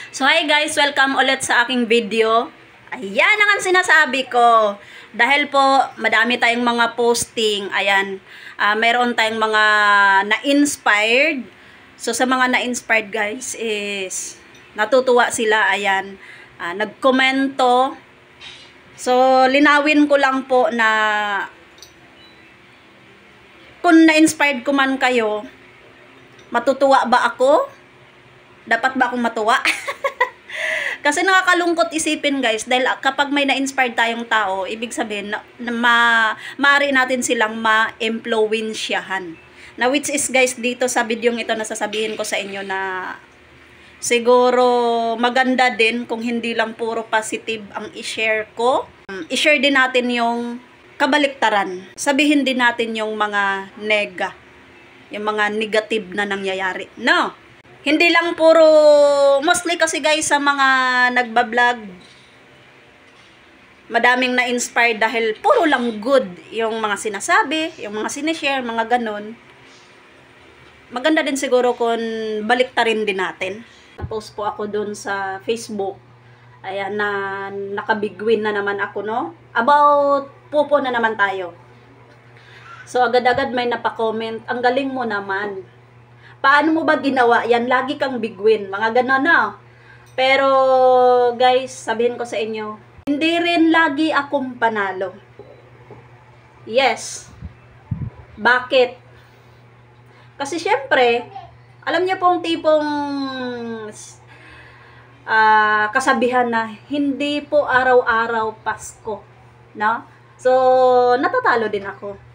So hi guys, welcome ulit sa aking video. Ayan ang sinasabi ko. Dahil po madami tayong mga posting, ayan, meron tayong mga na-inspired. So sa mga na-inspired guys is natutuwa sila, ayan, nagkomento. So linawin ko lang po na kung na-inspired ko man kayo, matutuwa ba ako? Dapat ba akong matuwa? Kasi nakakalungkot isipin guys, dahil kapag may na-inspired tayong tao, ibig sabihin na maaari natin silang ma-impluwensyahan. Na which is guys, dito sa video ito nasasabihin ko sa inyo na siguro maganda din kung hindi lang puro positive ang i-share ko. I-share din natin yung kabaliktaran. Sabihin din natin yung mga yung mga negative na nangyayari. No? Hindi lang puro, mostly kasi guys sa mga nagbablog, madaming na-inspired dahil puro lang good yung mga sinasabi, yung mga sinishare, mga ganun. Maganda din siguro kung baliktarin din natin. Post po ako dun sa Facebook. Ayan, na nakabigwin na naman ako, no? About pupo na naman tayo. So agad-agad may napakomment, ang galing mo naman. Paano mo ba ginawa yan? Lagi kang bigwin. Mga gano'n na. Pero, guys, sabihin ko sa inyo, hindi rin lagi akong panalo. Yes. Bakit? Kasi syempre, alam niyo pong tipong kasabihan na hindi po araw-araw Pasko. No? So, natatalo din ako.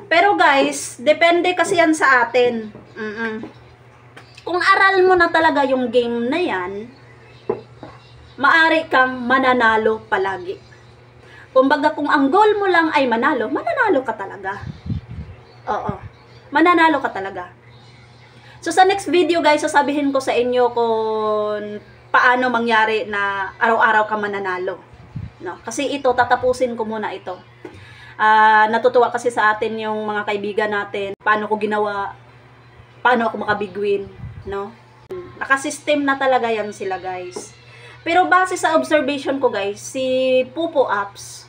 Pero guys, depende kasi yan sa atin. Kung aral mo na talaga yung game na yan, maari kang mananalo palagi. Kumbaga kung ang goal mo lang ay manalo, mananalo ka talaga. Oo, mananalo ka talaga. So sa next video guys, sasabihin ko sa inyo kung paano mangyari na araw-araw ka mananalo. No? Kasi ito, tatapusin ko muna ito. Natutuwa kasi sa atin yung mga kaibigan natin, paano ko ginawa, paano ako makabigwin, no? Nakasystem na talaga yan sila guys. Pero base sa observation ko guys, si Pupo Apps,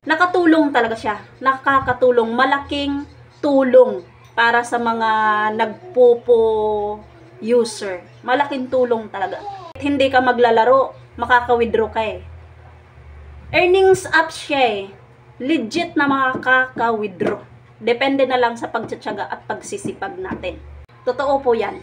nakatulong talaga siya. Nakakatulong, malaking tulong para sa mga nagpupo user. Malaking tulong talaga. Hindi ka maglalaro, makaka-withdraw ka eh. Earnings app siya eh. Legit na makaka-withdraw. Depende na lang sa pagtsatsaga at pagsisipag natin. Totoo po yan.